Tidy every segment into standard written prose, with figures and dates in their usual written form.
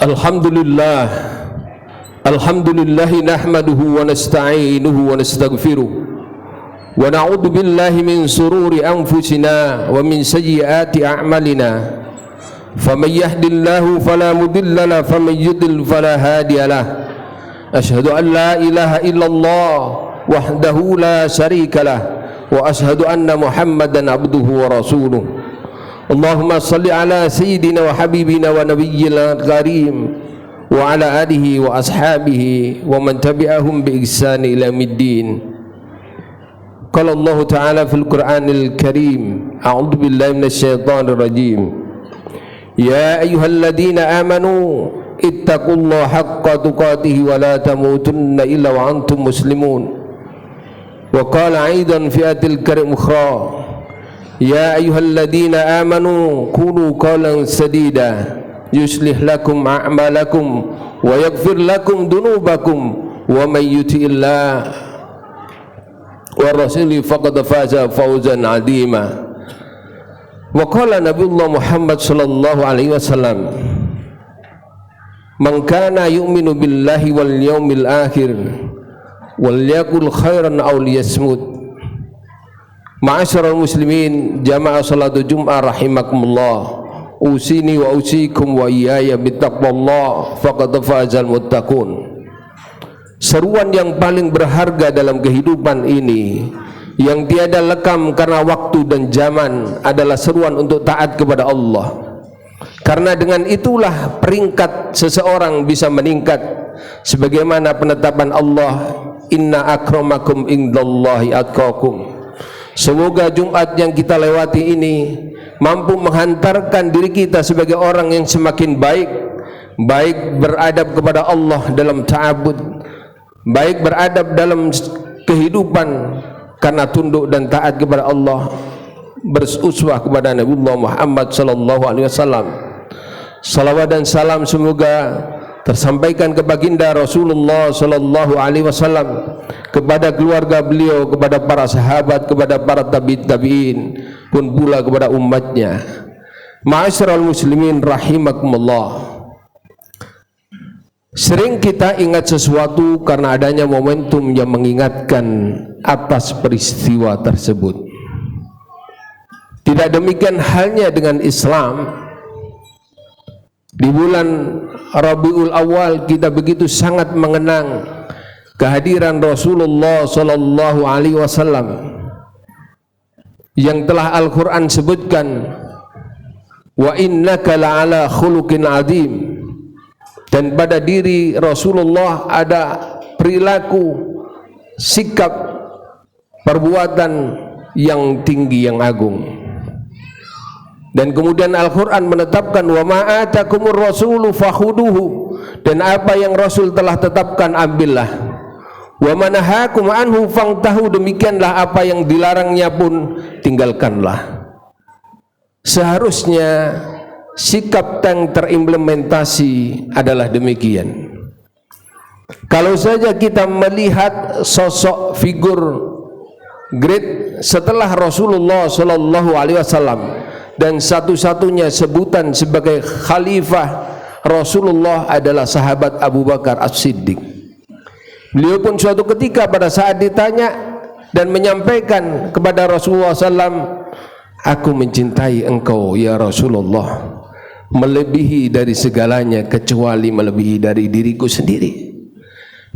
Alhamdulillah, Alhamdulillahi nahmaduhu wa nasta'inuhu wa nastaghfiruh wa na'udzu billahi min sururi anfusina wa min sayyiati a'malina. Faman yahdihillahu fala mudilla lahu wa man yudlil fala hadiya lahu. Asyhadu an la ilaha illallah wahdahu la syarika lahu wa asyhadu anna Muhammadan abduhu wa rasuluh. Allahumma salli ala sayyidina wa habibina wa nabiyyil karim wa ala alihi wa ashabihi wa man tabi'ahum bi ihsan ila yaumiddin. Qala Allah ta'ala fil Qur'anil Karim, a'udzu billahi minasy syaithanir rajim. Ya ayyuhalladzina amanu ittaqullaha haqqa tuqatih wa la tamutunna illa wa antum muslimun. Wa qala aidan fi ayatil karim ukhra, ya ayyuhalladzina amanu qulu qawlan sadida yuslih lakum a'malakum wa yaghfir lakum dunubakum wa may yuti'illah wa rasuli faqad faza fawzan 'azima. Wa qala Nabiullah Muhammad sallallahu alaihi wasallam, man kana yu'minu billahi wal yawmil akhir wal yaqul khairan aw liyasmut. Ma'asyiral muslimin, jamaah salatu Jum'ah rahimakumullah. Usini wa usikum wa iyaya bittaqwallah faqad fazal muttaqun. Seruan yang paling berharga dalam kehidupan ini, yang tiada lekam karena waktu dan zaman, adalah seruan untuk taat kepada Allah. Karena dengan itulah peringkat seseorang bisa meningkat, sebagaimana penetapan Allah, inna akramakum indallahi atqakum. Semoga Jumat yang kita lewati ini mampu menghantarkan diri kita sebagai orang yang semakin baik, baik beradab kepada Allah dalam ta'abud, baik beradab dalam kehidupan karena tunduk dan taat kepada Allah, beruswah kepada Nabiullah Muhammad sallallahu alaihi wasallam. Salawat dan salam semoga tersampaikan ke baginda Rasulullah sallallahu alaihi wasallam, kepada keluarga beliau, kepada para sahabat, kepada para tabi'in, pun pula kepada umatnya. Ma'asyiral muslimin rahimakumullah. Sering kita ingat sesuatu karena adanya momentum yang mengingatkan atas peristiwa tersebut. Tidak demikian halnya dengan Islam. Di bulan Rabiul Awal kita begitu sangat mengenang kehadiran Rasulullah sallallahu alaihi wasallam yang telah Al-Qur'an sebutkan, wa innaka la'ala khuluqin adzim. Dan pada diri Rasulullah ada perilaku, sikap, perbuatan yang tinggi, yang agung. Dan kemudian Al-Quran menetapkan, wa ma'atakumur rasulu fakhuduhu, dan apa yang Rasul telah tetapkan ambillah. Wa manahakum anhu fangtahu, demikianlah apa yang dilarangnya pun tinggalkanlah. Seharusnya sikap yang terimplementasi adalah demikian. Kalau saja kita melihat sosok figur great setelah Rasulullah sallallahu alaihi wasallam, dan satu-satunya sebutan sebagai khalifah Rasulullah adalah sahabat Abu Bakar As-Siddiq. Beliau pun suatu ketika pada saat ditanya dan menyampaikan kepada Rasulullah SAW, aku mencintai engkau ya Rasulullah melebihi dari segalanya kecuali melebihi dari diriku sendiri.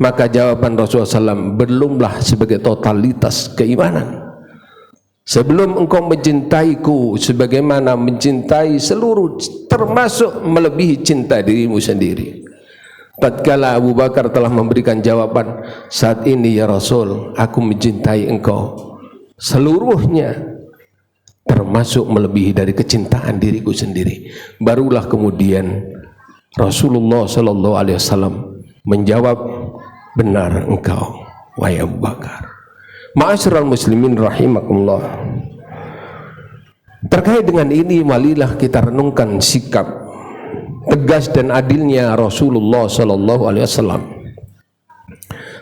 Maka jawaban Rasulullah SAW, belumlah sebagai totalitas keimanan. Sebelum engkau mencintaiku sebagaimana mencintai seluruh, termasuk melebihi cinta dirimu sendiri. Tatkala Abu Bakar telah memberikan jawaban, saat ini ya Rasul, aku mencintai engkau seluruhnya, termasuk melebihi dari kecintaan diriku sendiri. Barulah kemudian Rasulullah sallallahu alaihi wasallam menjawab, benar engkau wahai Abu Bakar. Ma'asyiral muslimin rahimakumullah. Terkait dengan ini, marilah kita renungkan sikap tegas dan adilnya Rasulullah sallallahu alaihi wasallam.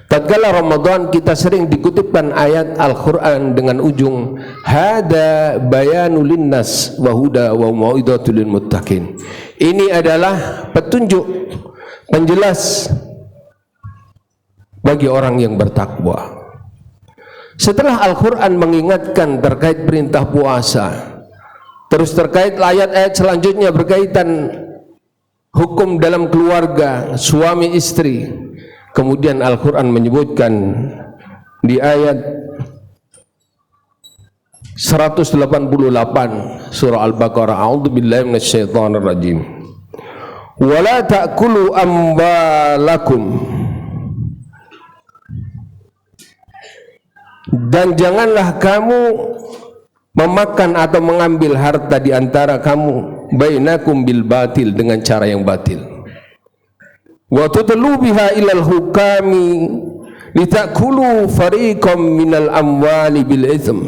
Tatkala Ramadan kita sering dikutipkan ayat Al-Quran dengan ujung hada bayanul linnas wa huda wa mau'idatul lil muttaqin. Ini adalah petunjuk penjelas bagi orang yang bertakwa. Setelah Al-Quran mengingatkan terkait perintah puasa, terus terkait ayat-ayat selanjutnya berkaitan hukum dalam keluarga suami istri, kemudian Al-Quran menyebutkan di ayat 188 surah Al-Baqarah, a'udzubillahi minasyaitonir rajim, wala ta'kulu amwalakum, dan janganlah kamu memakan atau mengambil harta di antara kamu bainakum bil batil, dengan cara yang batil. Wa tudlu biha ilal hukami litakulu fariqam minal amwali bil itsm,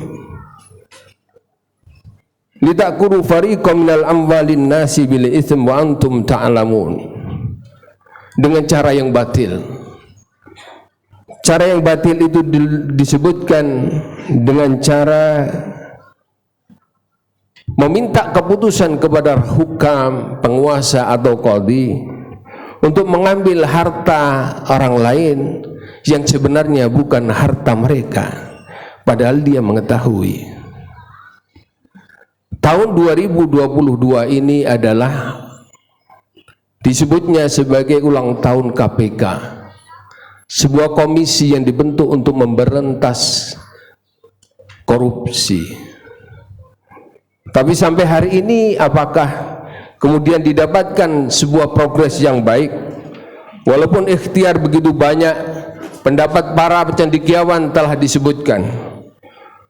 litakulu fariqam minal amwalin nasi bil itsm wa antum ta'lamun, dengan cara yang batil. Cara yang batil itu disebutkan dengan cara meminta keputusan kepada hukam, penguasa atau qadhi untuk mengambil harta orang lain yang sebenarnya bukan harta mereka, padahal dia mengetahui. Tahun 2022 ini adalah disebutnya sebagai ulang tahun KPK, sebuah komisi yang dibentuk untuk memberantas korupsi. Tapi sampai hari ini apakah kemudian didapatkan sebuah progres yang baik? Walaupun ikhtiar begitu banyak, pendapat para cendekiawan telah disebutkan.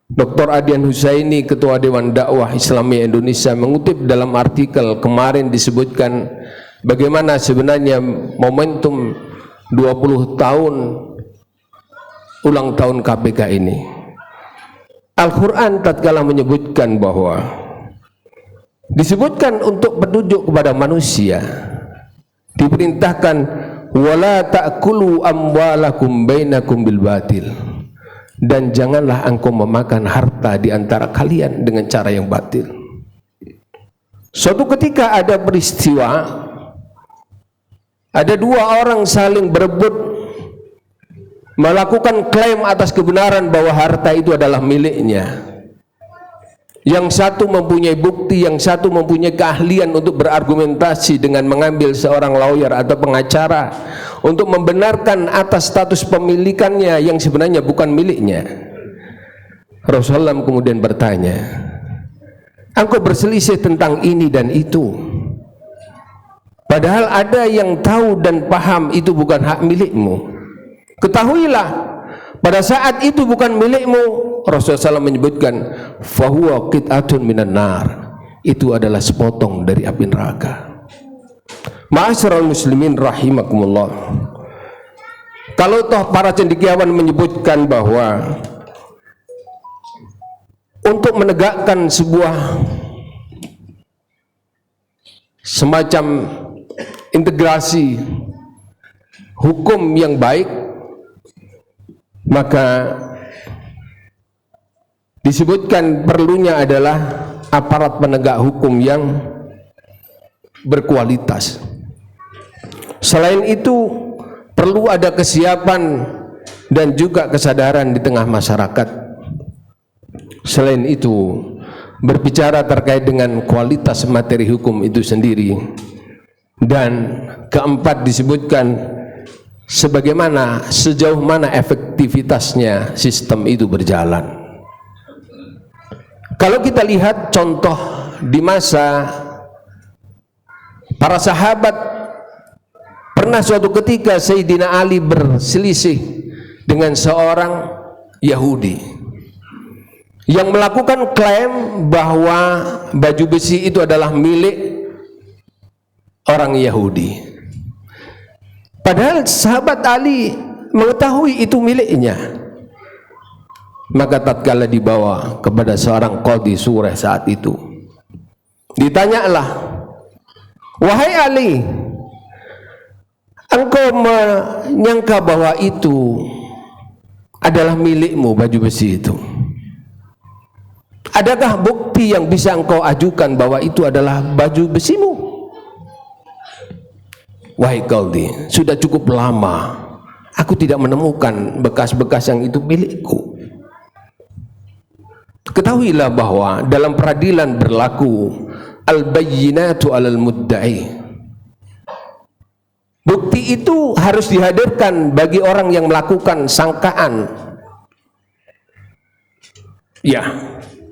Dr. Adian Husaini, Ketua Dewan Dakwah Islamiyah Indonesia, mengutip dalam artikel kemarin disebutkan bagaimana sebenarnya momentum 20 tahun ulang tahun KPK ini. Al-Quran tatkala menyebutkan bahwa disebutkan untuk petunjuk kepada manusia, diperintahkan wala ta'kulu amwalakum bainakum bil batil, dan janganlah engkau memakan harta di antara kalian dengan cara yang batil. Suatu ketika ada peristiwa, ada dua orang saling berebut melakukan klaim atas kebenaran bahwa harta itu adalah miliknya. Yang satu mempunyai bukti, yang satu mempunyai keahlian untuk berargumentasi dengan mengambil seorang lawyer atau pengacara untuk membenarkan atas status pemilikannya yang sebenarnya bukan miliknya. Rasulullah kemudian bertanya, engkau berselisih tentang ini dan itu, padahal ada yang tahu dan paham itu bukan hak milikmu. Ketahuilah, pada saat itu bukan milikmu. Rasulullah SAW menyebutkan fahuwa qit'atun minan nar, itu adalah sepotong dari api neraka. Ma'asyiral muslimin rahimakumullah, kalau toh para cendekiawan menyebutkan bahwa untuk menegakkan sebuah semacam integrasi hukum yang baik, maka disebutkan perlunya adalah aparat penegak hukum yang berkualitas. Selain itu perlu ada kesiapan dan juga kesadaran di tengah masyarakat. Selain itu, berbicara terkait dengan kualitas materi hukum itu sendiri. Dan keempat disebutkan sebagaimana sejauh mana efektivitasnya sistem itu berjalan. Kalau kita lihat contoh di masa para sahabat, pernah suatu ketika Sayyidina Ali berselisih dengan seorang Yahudi yang melakukan klaim bahwa baju besi itu adalah milik orang Yahudi, padahal sahabat Ali mengetahui itu miliknya. Maka tatkala dibawa kepada seorang qadhi surah saat itu, ditanyalah, wahai Ali, engkau menyangka bahwa itu adalah milikmu baju besi itu? Adakah bukti yang bisa engkau ajukan bahwa itu adalah baju besimu? wahai Qadhi, sudah cukup lama aku tidak menemukan bekas-bekas yang itu milikku. Ketahuilah bahwa dalam peradilan berlaku al-bayyinatu 'alal mudda'i. Bukti itu harus dihadirkan bagi orang yang melakukan sangkaan. Ya,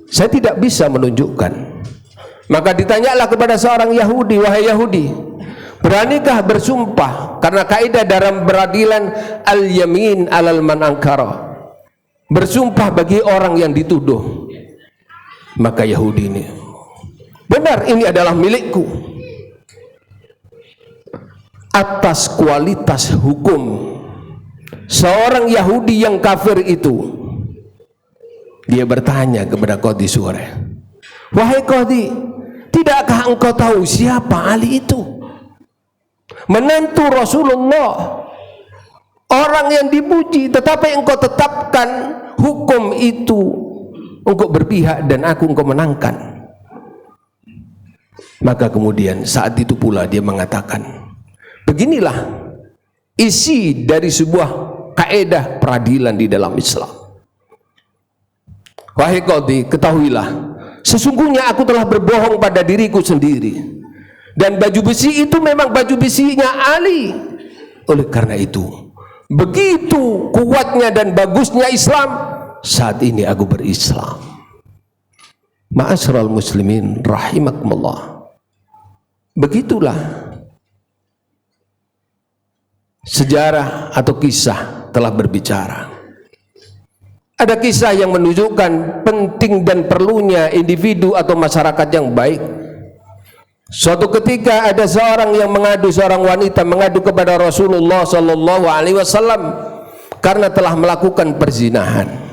saya tidak bisa menunjukkan. Maka ditanyalah kepada seorang Yahudi, wahai Yahudi, beranikah bersumpah? Karena kaidah dalam peradilan al-yamin 'alal man ankara. Bersumpah bagi orang yang dituduh. Maka Yahudi ini, benar, ini adalah milikku. Atas kualitas hukum seorang Yahudi yang kafir itu, dia bertanya kepada Qadhi Sureh, wahai Qadhi, tidakkah engkau tahu siapa Ali itu? Menantu Rasulullah, orang yang dipuji, tetapi engkau tetapkan hukum itu engkau berpihak dan aku engkau menangkan. Maka kemudian saat itu pula dia mengatakan, beginilah isi dari sebuah kaidah peradilan di dalam Islam. Wahai Qadhi, ketahuilah, sesungguhnya aku telah berbohong pada diriku sendiri, dan baju besi itu memang baju besinya Ali. Oleh karena itu, begitu kuatnya dan bagusnya Islam, saat ini aku berislam. Ma'asyiral muslimin rahimakumullah. Begitulah sejarah atau kisah telah berbicara. Ada kisah yang menunjukkan penting dan perlunya individu atau masyarakat yang baik. Suatu ketika ada seorang yang mengadu, seorang wanita mengadu kepada Rasulullah sallallahu alaihi wasallam karena telah melakukan perzinahan.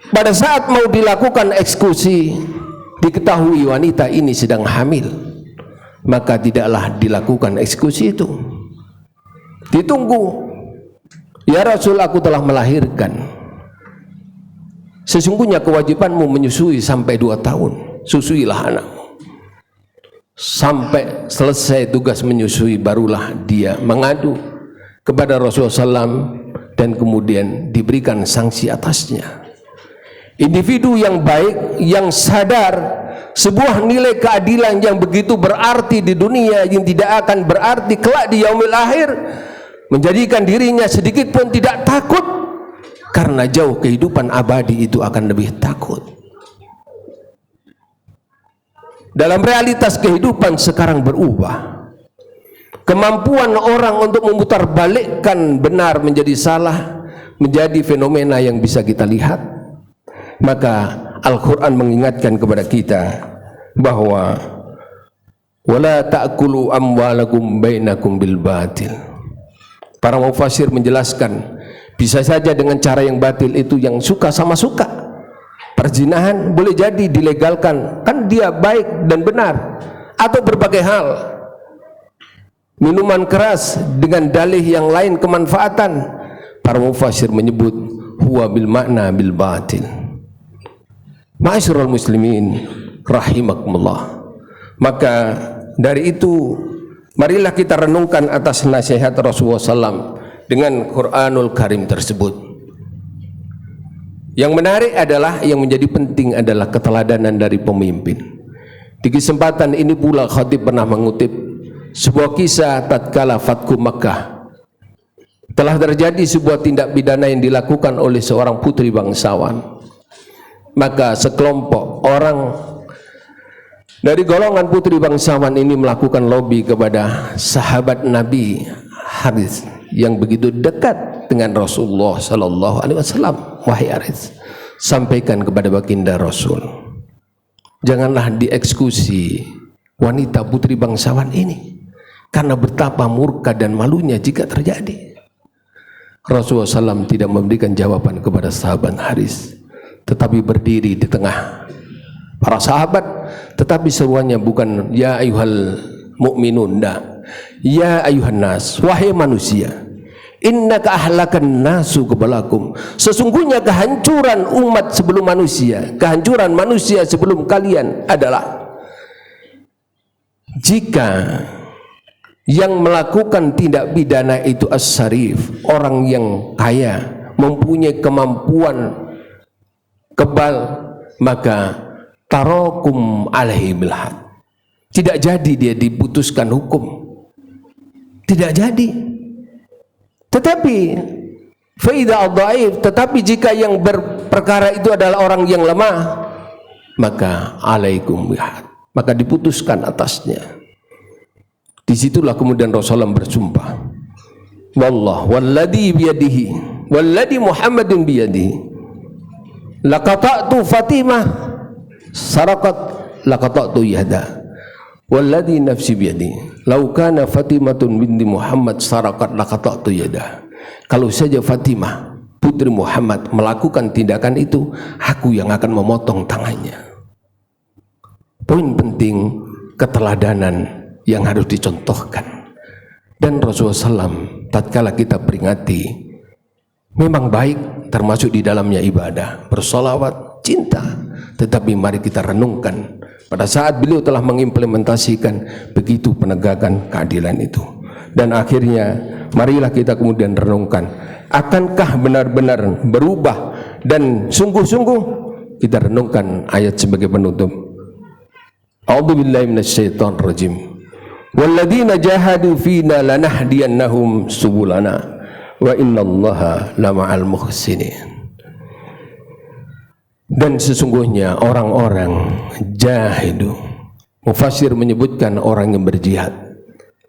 Pada saat mau dilakukan eksekusi, diketahui wanita ini sedang hamil, maka tidaklah dilakukan eksekusi itu. Ditunggu, ya Rasul, aku telah melahirkan. Sesungguhnya kewajibanmu menyusui sampai 2 tahun. Susuilah anakmu. Sampai selesai tugas menyusui, barulah dia mengadu kepada Rasulullah SAW dan kemudian diberikan sanksi atasnya. Individu yang baik, yang sadar sebuah nilai keadilan yang begitu berarti di dunia, yang tidak akan berarti kelak di yaumil akhir, menjadikan dirinya sedikit pun tidak takut, karena jauh kehidupan abadi itu akan lebih takut. Dalam realitas kehidupan sekarang berubah. Kemampuan orang untuk memutarbalikkan benar menjadi salah menjadi fenomena yang bisa kita lihat. Maka Al-Quran mengingatkan kepada kita bahwa wala ta'kulu amwalakum bainakum bil batil. Para mufassir menjelaskan, bisa saja dengan cara yang batil itu yang suka sama suka. Perzinahan boleh jadi dilegalkan, kan dia baik dan benar, atau berbagai hal. Minuman keras dengan dalih yang lain kemanfaatan, para mufassir menyebut huwa bil makna bil batil. Ma'asyiral muslimin rahimakumullah. Maka dari itu, marilah kita renungkan atas nasihat Rasulullah SAW dengan Quranul Karim tersebut. Yang menarik adalah, yang menjadi penting adalah keteladanan dari pemimpin. Di kesempatan ini pula khatib pernah mengutip sebuah kisah tatkala Fathu Makkah. Telah terjadi sebuah tindak pidana yang dilakukan oleh seorang putri bangsawan. Maka sekelompok orang dari golongan putri bangsawan ini melakukan lobby kepada sahabat Nabi Harits yang begitu dekat dengan Rasulullah sallallahu alaihi wasallam. Wahai Harits, sampaikan kepada baginda Rasul, janganlah dieksekusi wanita putri bangsawan ini, karena betapa murka dan malunya jika terjadi. Rasulullah SAW tidak memberikan jawaban kepada sahabat Harits, tetapi berdiri di tengah para sahabat, tetapi seruannya bukan ya ayyuhal mu'minun, ya ayyuhan nas, wahai manusia, innaka ahlakan nasu qablakum, sesungguhnya kehancuran umat sebelum manusia, kehancuran manusia sebelum kalian adalah jika yang melakukan tindak pidana itu as-sarif, orang yang kaya, mempunyai kemampuan kebal, maka tarakum alaihi bil had. Tidak jadi dia diputuskan hukum. Tidak jadi. Tetapi faida ad-dhaif, tetapi jika yang berperkara itu adalah orang yang lemah, maka alaikum bihad, maka diputuskan atasnya. Disitulah kemudian Rasulullah bersumpah, wallah walladhi biyadihi walladhi Muhammadin biyadihi laqata'tu Fatimah sarakat laqata'tu yada walladhi nafsi biyadihi law kana Fatimatun binti Muhammad sarakat laqata'tu yada. Kalau saja Fatimah putri Muhammad melakukan tindakan itu, aku yang akan memotong tangannya. Poin penting keteladanan yang harus dicontohkan. Dan Rasulullah SAW tatkala kita peringati, memang baik termasuk di dalamnya ibadah, bersolawat, cinta, tetapi mari kita renungkan pada saat beliau telah mengimplementasikan begitu penegakan keadilan itu. Dan akhirnya marilah kita kemudian renungkan, akankah benar-benar berubah? Dan sungguh-sungguh kita renungkan ayat sebagai penutup. A'udzubillahi minasyaitonir rajim. Walladzina jahadu fina lanahdiyannahum subulana wa innallaha lama'al muhsinin. Dan sesungguhnya orang-orang jahidu, mufassir menyebutkan orang yang berjihad,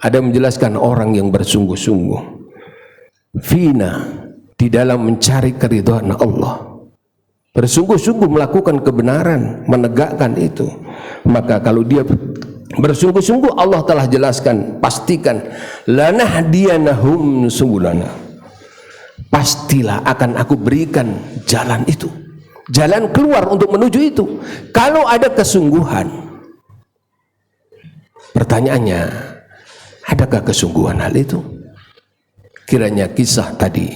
ada menjelaskan orang yang bersungguh-sungguh fina, di dalam mencari keridhaan Allah, bersungguh-sungguh melakukan kebenaran, menegakkan itu. Maka kalau dia bersungguh-sungguh, Allah telah jelaskan, pastikan lanahdiyanahum subulana, pastilah akan aku berikan jalan itu, jalan keluar untuk menuju itu. Kalau ada kesungguhan. Pertanyaannya, adakah kesungguhan hal itu? Kiranya kisah tadi,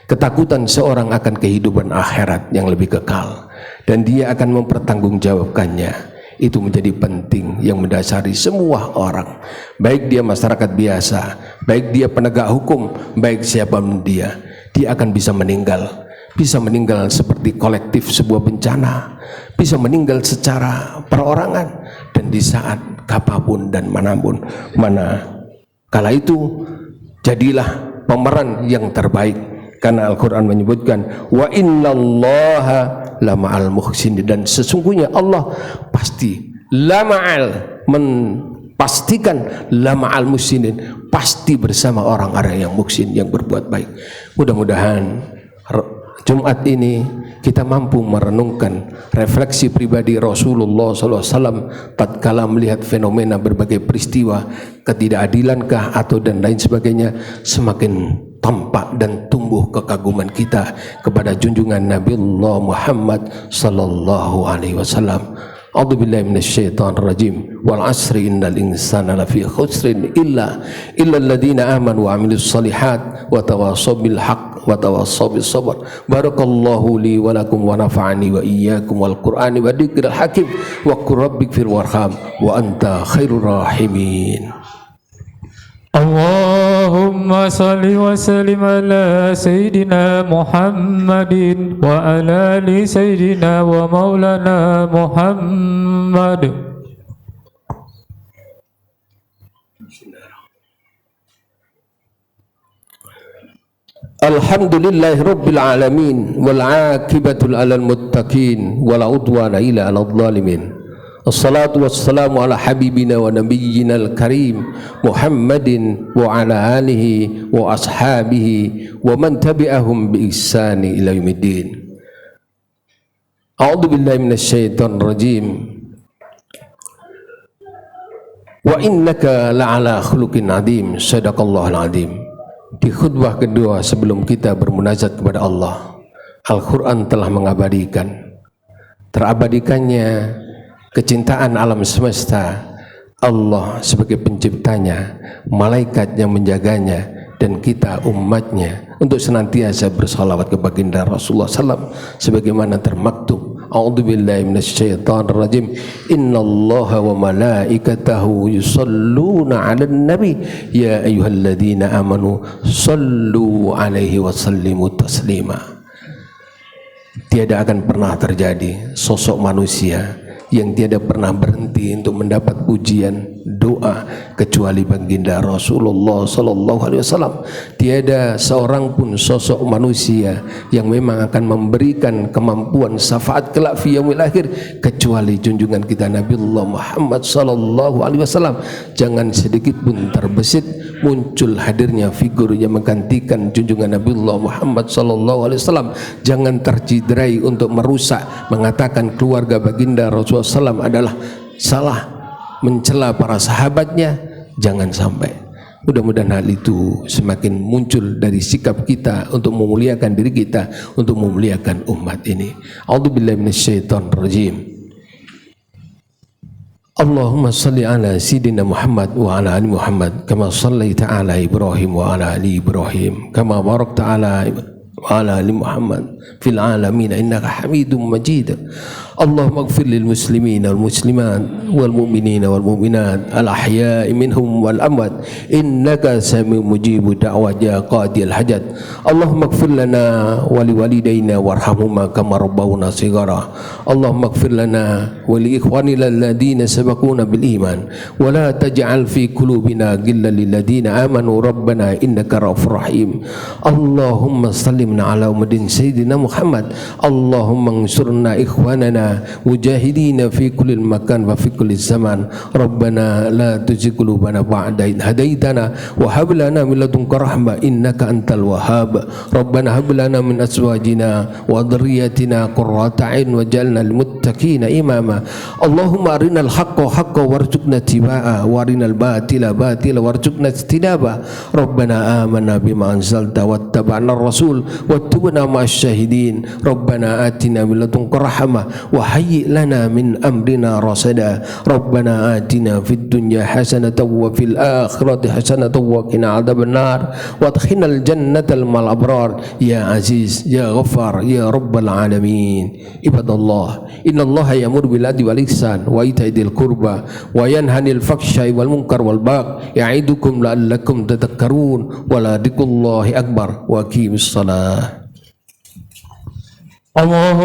ketakutan seorang akan kehidupan akhirat yang lebih kekal, dan dia akan mempertanggungjawabkannya, itu menjadi penting yang mendasari semua orang, baik dia masyarakat biasa, baik dia penegak hukum, baik siapapun dia akan bisa meninggal seperti kolektif sebuah bencana, bisa meninggal secara perorangan, dan di saat kapanpun dan manapun. Kala itu jadilah pemeran yang terbaik, karena Al-Quran menyebutkan wa innallaha lama'al muhsinin, dan sesungguhnya Allah pasti pastikan lama'al muhsinin, pasti bersama orang-orang yang muhsin, yang berbuat baik. Mudah-mudahan Jumat ini kita mampu merenungkan refleksi pribadi Rasulullah SAW tatkala melihat fenomena berbagai peristiwa, ketidakadilankah atau dan lain sebagainya, semakin tampak dan tumbuh kekaguman kita kepada junjungan Nabiullah Muhammad sallallahu alaihi wasallam. A'udzubillahi minasyaitonir rajim. Wal 'asri innal insana lafi khusrin illa alladziina aamanu wa 'amilus shalihat wa tawassaw bil haqq wa tawassaw bis sabr. Barakallahu li wa lakum wa nafa'ani wa iyyakum wal Qur'ani wa dzikril hakim wa qur rabbighfir warham wa anta khairur rahimin. Allahumma salli wa sallim ala Sayyidina Muhammadin wa ala ali Sayyidina wa maulana Muhammad. Alhamdulillahi rabbil alamin wal aqibatu lil muttaqin wala udwana illa 'alal zalimin. Assalatu wassalamu ala habibina wa nabiyyina al-karim Muhammadin wa ala alihi wa ashabihi wa man tabi'ahum bi ihsani ila yaumiddin. A'udzu billahi minasyaitonir rajim. Wa innaka la'ala khuluqin 'adzim. Shadaqallahul 'adzim. Di khutbah kedua sebelum kita bermunajat kepada Allah, Al-Quran telah mengabadikan, terabadikannya kecintaan alam semesta, Allah sebagai penciptanya, malaikat yang menjaganya, dan kita umatnya untuk senantiasa bersalawat kepada baginda Rasulullah SAW sebagaimana termaktub A'udzubillahi minasyaitonirrajim. Innallaha wa malaikatahu yusholluna 'alan nabi ya ayyuhalladzina amanu shallu 'alaihi wa sallimu taslima. Tiada akan pernah terjadi sosok manusia yang tiada pernah berhenti untuk mendapat pujian doa kecuali baginda Rasulullah sallallahu alaihi wasallam. Tiada seorang pun sosok manusia yang memang akan memberikan kemampuan syafaat kelak fi yaumil akhir kecuali junjungan kita Nabiullah Muhammad sallallahu alaihi wasallam. Jangan sedikit pun terbesit muncul hadirnya figur yang menggantikan junjungan Nabiullah Muhammad sallallahu alaihi wasallam. Jangan tercidrai untuk merusak, mengatakan keluarga baginda Rasulullah SAW adalah salah, mencela para sahabatnya. Jangan sampai. Mudah-mudahan hal itu semakin muncul dari sikap kita untuk memuliakan diri kita, untuk memuliakan umat ini. A'udzubillahi minasyaitonirrajim. Allahumma salli ala Sayyidina Muhammad wa ala ali Muhammad kama sallaita ala Ibrahim wa ala ali Ibrahim kama barakta ala wa ala ali Muhammad fil alamin innaka Hamidum Majid. Allahumma ighfir lil muslimin wal muslimat wal mu'minin wal mu'minat al ahya'i minhum wal amwat innaka sami'un mujibud da'wat ya qadiyal hajat. Allahumma ighfir lana wa li walidayna warhamhuma kama rabbawna shighara. Allahumma ighfir lana wa li ikhwanina alladhina sabaquna bil iman wa la taj'al fi qulubina ghillan lil ladzina amanu rabbana innaka ra'ufur rahim. Allahumma sallimna ala Muhammadin sayyidina Muhammad. Allahumma ansurna ikhwanana mujahidina fi kulli makan wa fi kulli zaman. Rabbana la tuzigh qulubana ba'da idh hadaitana wa hab lana min ladunka rahmah innaka antal wahhab. Rabbana hab lana min azwajina wa dhurriyyatina qurrata a'yun waj'alna lil muttaqina imama. Allahumma arinal haqqo haqqan warzuqna ittiba'a wa arinal batila batila warzuqna ijtinaba. Rabbana amanna bima anzalta wattaba'na ar-rasul wattubna ma'asy syahidin. Rabbana atina min ladunka rahmah wa hayyi' lana min amrina rasada. Rabbana atina fid dunya hasanatan wa fil akhirati hasanatan wa qina adzabannar wa adkhilnal jannatal mal abrar ya aziz ya ghaffar ya rabbal alamin. Ibadallah, innallaha ya'muru bil adli wal ihsan wa ita'i dzil qurba wa yanha 'anil fahsya'i wal munkar wal baghi ya'idukum la'allakum tadhakkarun wa la dzikrullahi akbar wa aqimis shalah. Allah